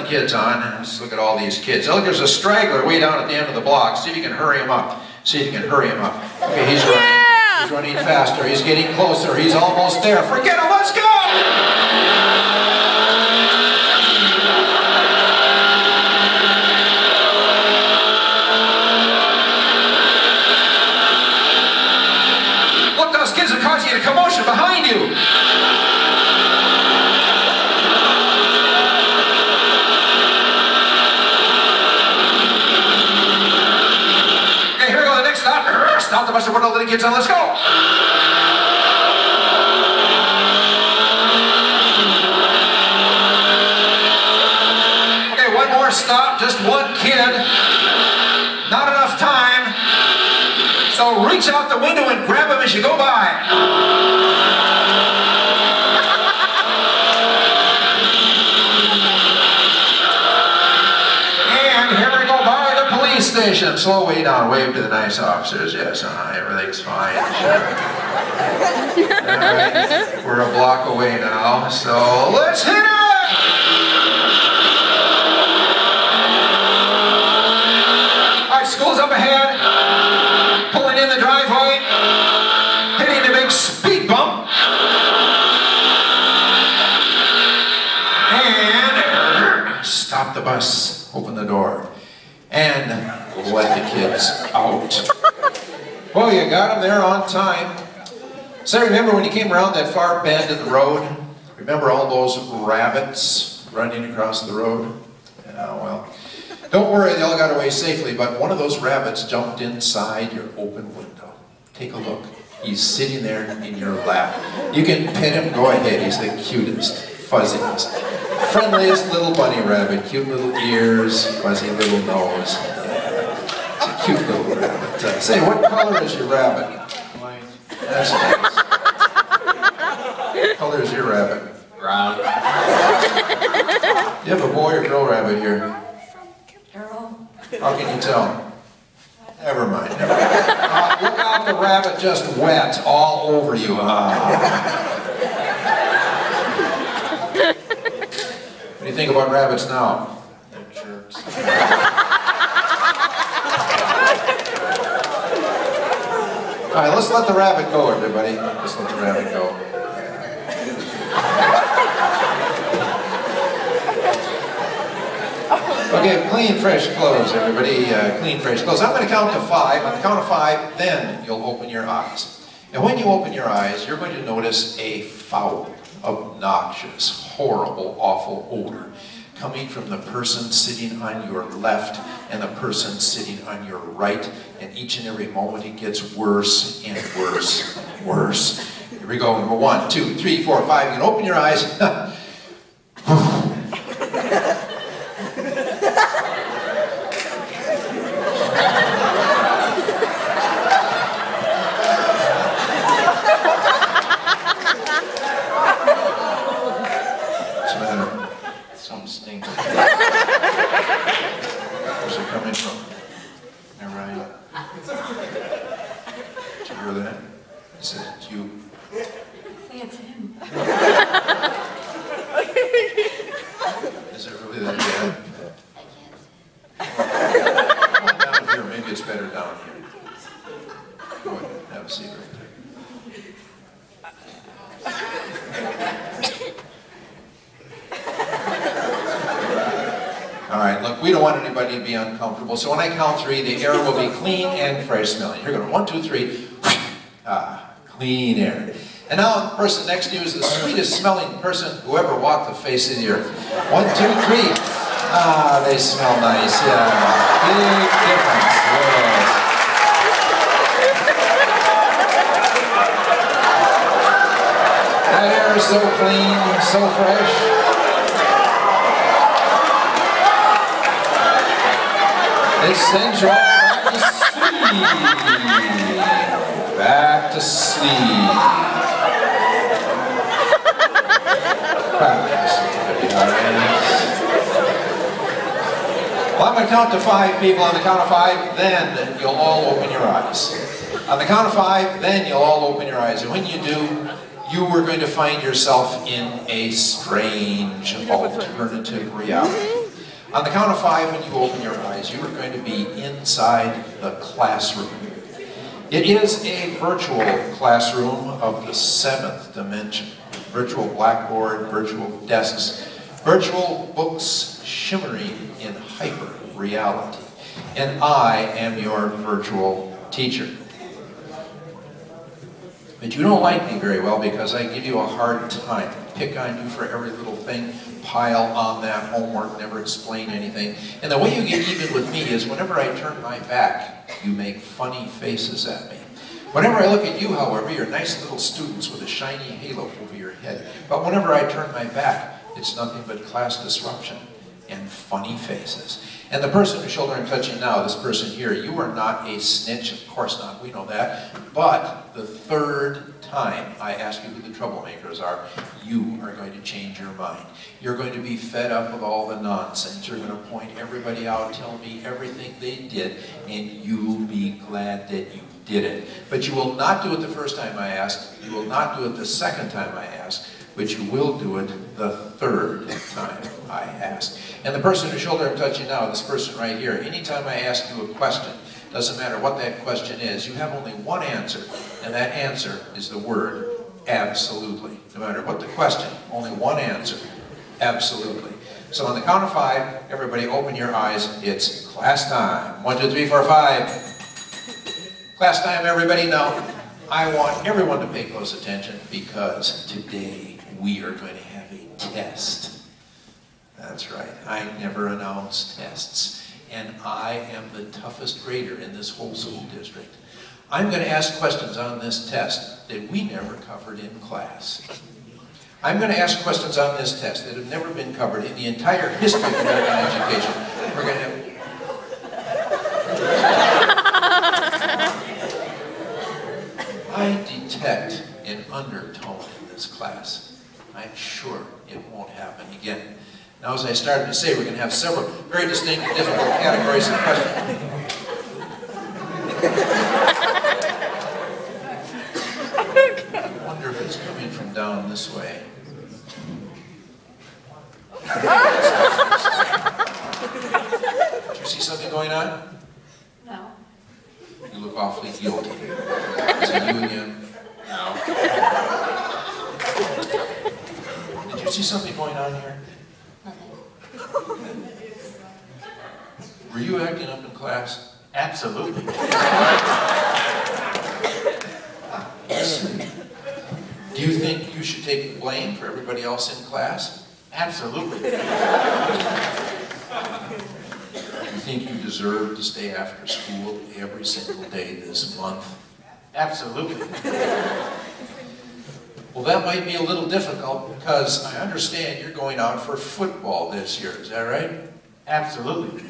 kids on. Let's look at all these kids. Look, there's a straggler way down at the end of the block. See if you can hurry him up. See if you can hurry him up. Okay, he's running. Yeah! He's running faster. He's getting closer. He's almost there. Forget him. Let's go! Look, those kids are causing a commotion behind you. Stop the bus and put all the kids on. Let's go. Okay, one more stop. Just one kid. Not enough time. So reach out the window and grab him as you go by. Station. Slow way down. Wave to the nice officers. Yes, everything's fine. Sure. Right. We're a block away now, so let's hit it! Alright, school's up ahead. Pulling in the driveway. Hitting the big speed bump. And stop the bus. Open the door. And let the kids out. Well, you got them there on time. So remember when you came around that far bend in the road? Remember all those rabbits running across the road? Yeah, well, don't worry, they all got away safely, but one of those rabbits jumped inside your open window. Take a look. He's sitting there in your lap. You can pet him, go ahead. He's the cutest, fuzziest, friendliest little bunny rabbit. Cute little ears, fuzzy little nose. It's a cute little rabbit. Say, what color is your rabbit? White. That's nice. What color is your rabbit? Brown. Do you have a boy or girl rabbit here? Girl. How can you tell? Never mind. Never mind. Look out, the rabbit just wet all over you. What do you think about rabbits now? They're jerks. All right, let's let the rabbit go, everybody. Let's let the rabbit go. Okay, clean, fresh clothes, everybody. Clean, fresh clothes. I'm going to count to 5. On the count of 5, then you'll open your eyes. And when you open your eyes, you're going to notice a foul, obnoxious, horrible, awful odor coming from the person sitting on your left and the person sitting on your right. And each and every moment it gets worse and worse and worse. Here we go. Number 1, 2, 3, 4, 5. You can open your eyes. Where's it coming from? Am I right? Did you hear that? It says it's you. Say it's him. Is it really that bad? Come on down here. Maybe it's better down here. Go ahead. Have a seat right there. All right, look, we don't want anybody to be uncomfortable, so when I count 3, the air will be clean and fresh smelling. Here we go. 1, 2, 3. Clean air. And now the person next to you is the sweetest smelling person who ever walked the face of the earth. 1, 2, 3. They smell nice, yeah. Big difference. Yes. That air is so clean, so fresh. It sends you all back to sleep. Back to sleep. Well, I'm going to count to 5 people. On the count of 5, then you'll all open your eyes. On the count of 5, then you'll all open your eyes. And when you do, you are going to find yourself in a strange alternative reality. On the count of 5, when you open your eyes, you are going to be inside the classroom. It is a virtual classroom of the 7th dimension. Virtual blackboard, virtual desks, virtual books shimmering in hyper reality. And I am your virtual teacher. But you don't like me very well because I give you a hard time. Pick on you for every little thing, pile on that homework, never explain anything. And the way you get even with me is whenever I turn my back, you make funny faces at me. Whenever I look at you, however, you're nice little students with a shiny halo over your head. But whenever I turn my back, it's nothing but class disruption and funny faces. And the person whose shoulder I'm touching now, this person here, you are not a snitch, of course not, we know that. But the 3rd time I ask you who the troublemakers are, you are going to change your mind. You're going to be fed up with all the nonsense. You're going to point everybody out, tell me everything they did, and you'll be glad that you did it. But you will not do it the first time I ask, you will not do it the second time I ask, but you will do it the 3rd time I ask. And the person whose shoulder I'm touching now, this person right here, anytime I ask you a question, doesn't matter what that question is, you have only one answer, and that answer is the word absolutely. No matter what the question, only one answer, absolutely. So on the count of 5, everybody open your eyes, it's class time. 1, 2, 3, 4, 5. Class time, everybody. Now, I want everyone to pay close attention because today we are going to have a test. That's right, I never announce tests. And I am the toughest grader in this whole school district. I'm going to ask questions on this test that we never covered in class. I'm going to ask questions on this test that have never been covered in the entire history of American education. We're going to I detect an undertone in this class. I'm sure it won't happen again. Now, as I started to say, we're going to have several very distinct and difficult categories of questions. I wonder if it's coming from down this way. Did you see something going on? No. You look awfully guilty. Is it you again? No. Did you see something going on here? Were you acting up in class? Absolutely. Do you think you should take the blame for everybody else in class? Absolutely. Do you think you deserve to stay after school every single day this month? Absolutely. Well, that might be a little difficult because I understand you're going out for football this year. Is that right? Absolutely.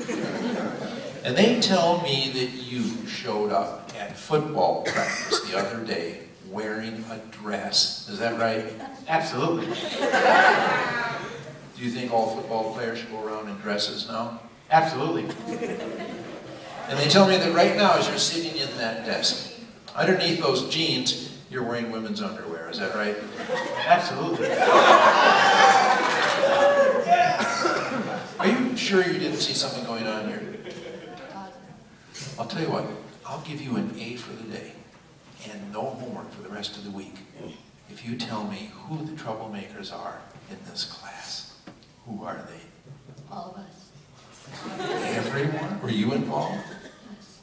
And they tell me that you showed up at football practice the other day wearing a dress. Is that right? Absolutely. Do you think all football players should go around in dresses now? Absolutely. And they tell me that right now, as you're sitting in that desk, underneath those jeans, you're wearing women's underwear. Is that right? Absolutely. Are you sure you didn't see something going on here? I'll tell you what, I'll give you an A for the day and no homework for the rest of the week if you tell me who the troublemakers are in this class. Who are they? All of us. Everyone? Were you involved? Yes.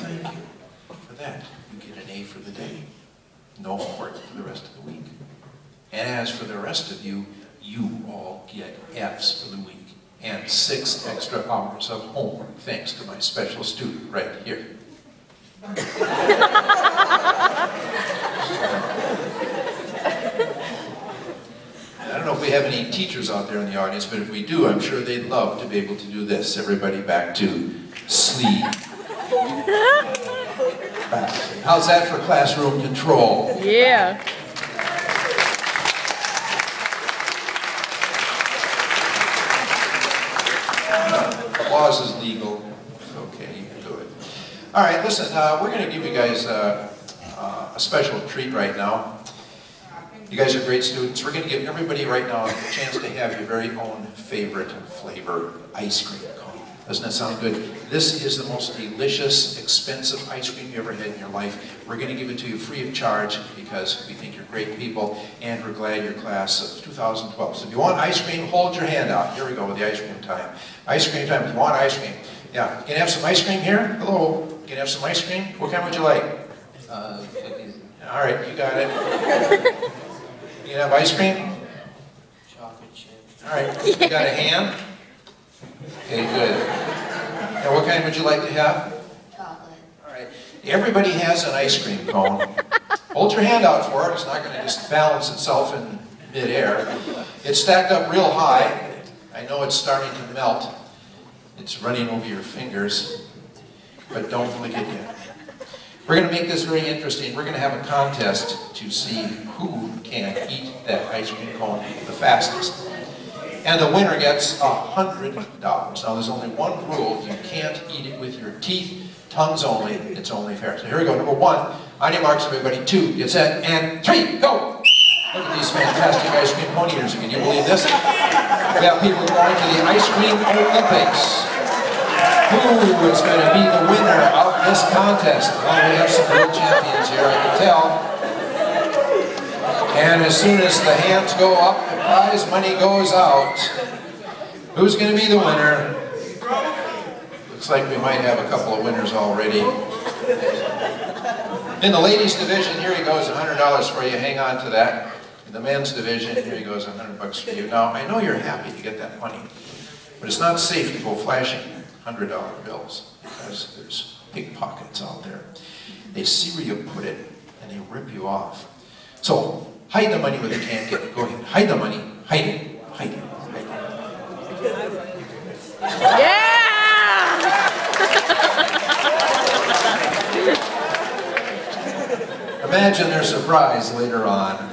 Thank you for that. You get an A for the day. No homework for the rest of the week. And as for the rest of you, you all get F's for the week and 6 extra hours of homework thanks to my special student right here. I don't know if we have any teachers out there in the audience, but if we do, I'm sure they'd love to be able to do this. Everybody back to sleep. How's that for classroom control? Yeah. Applause is legal. It's okay, you can do it. All right, listen, we're going to give you guys a special treat right now. You guys are great students. We're going to give everybody right now a chance to have your very own favorite flavor ice cream cone. Doesn't that sound good? This is the most delicious, expensive ice cream you ever had in your life. We're going to give it to you free of charge because we think you're great people and we're glad you're class of 2012. So if you want ice cream, hold your hand out. Here we go with the ice cream time. Ice cream time. If you want ice cream. Yeah. Can you have some ice cream here? Hello. Can you have some ice cream? What kind would you like? All right, you got it. You can have ice cream? Chocolate chip. All right, you got a hand? Okay, good. Now, what kind would you like to have? Chocolate. All right. Everybody has an ice cream cone. Hold your hand out for it. It's not going to just balance itself in midair. It's stacked up real high. I know it's starting to melt. It's running over your fingers. But don't lick it yet. We're going to make this very interesting. We're going to have a contest to see who can eat that ice cream cone the fastest. And the winner gets $100. Now there's only one rule. You can't eat it with your teeth. Tongues only. It's only fair. So here we go. Number 1. On your marks, everybody. 2. Get set. And 3. Go! Look at these fantastic ice cream cone eaters. Can you believe this? We have people going to the Ice Cream Olympics. Who is going to be the winner of this contest? Well, we have some real champions here, I can tell. And as soon as the hands go up, the prize money goes out. Who's going to be the winner? Looks like we might have a couple of winners already. In the ladies division, here he goes, $100 for you. Hang on to that. In the men's division, here he goes, $100 for you. Now, I know you're happy to get that money, but it's not safe to go flashing $100 bills because there's pickpockets out there. They see where you put it and they rip you off. So hide the money where they can't get it. Go ahead, hide the money, hide it, hide it, hide it. Yeah! Imagine their surprise later on.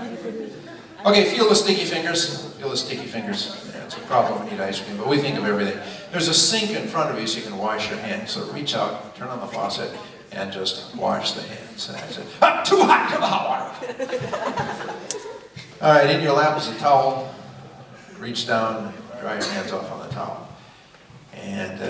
Okay, feel the sticky fingers. Feel the sticky fingers. Yeah, it's a problem when you eat ice cream, but we think of everything. There's a sink in front of you so you can wash your hands. So reach out, turn on the faucet, and just wash the hands. And that's it. Ah, too hot, come on, water. All right, in your lap is a towel. Reach down, dry your hands off on the towel. And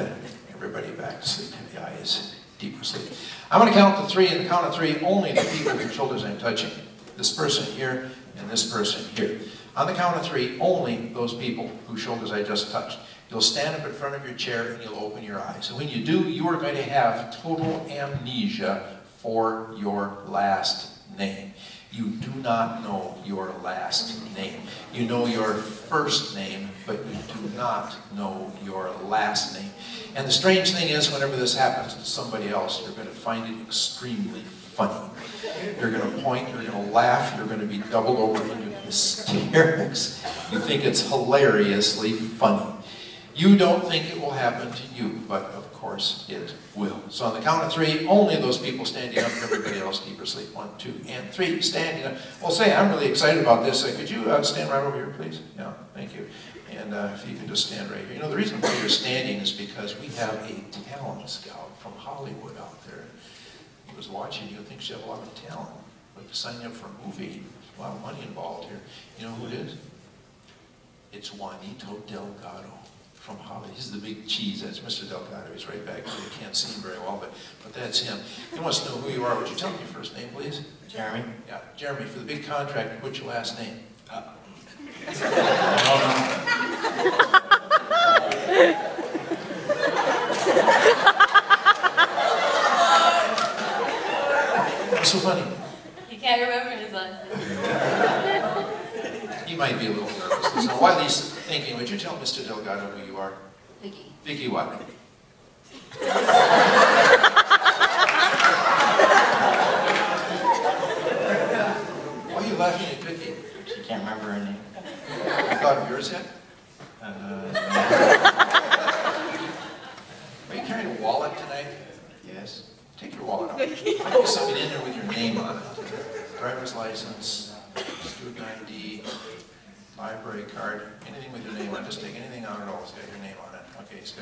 everybody back to sleep. The eye is deeper sleep. I'm going to count to 3, and the count of 3, only the people whose shoulders I'm touching. This person here, and this person here. On the count of 3, only those people whose shoulders I just touched. You'll stand up in front of your chair and you'll open your eyes. And when you do, you are going to have total amnesia for your last name. You do not know your last name. You know your first name, but you do not know your last name. And the strange thing is, whenever this happens to somebody else, you're going to find it extremely funny. You're going to point, you're going to laugh, you're going to be doubled over into hysterics. You think it's hilariously funny. You don't think it will happen to you, but of course it will. So on the count of 3, only those people standing up, everybody else deeper sleep. 1, 2, and 3, standing up. Well, say, I'm really excited about this. Could you stand right over here, please? Yeah, thank you. And if you can just stand right here. You know, the reason why you're standing is because we have a talent scout from Hollywood out there. He was watching you, thinks you have a lot of talent. Like to sign you up for a movie. There's a lot of money involved here. You know who it is? It's Juanito Delgado from Hollywood. He's the big cheese. That's Mr. Delgado. He's right back there. You can't see him very well, but that's him. He wants to know who you are. Would you tell me your first name, please? Jeremy. Yeah, Jeremy. For the big contract, what's your last name? What's so funny? He can't remember his last name. He might be a little nervous. So while he's thinking, would you tell Mr. Delgado who you are? Vicky. Vicky what? Why are you laughing at Vicky? She can't remember her name. You thought of yours yet? Are you carrying a wallet tonight? Yes. Take your wallet out. Put something in there with your name on it. Driver's license, student ID, library card, anything with your name on it. Just take anything out at all. It's got your name on it. Okay, it's good.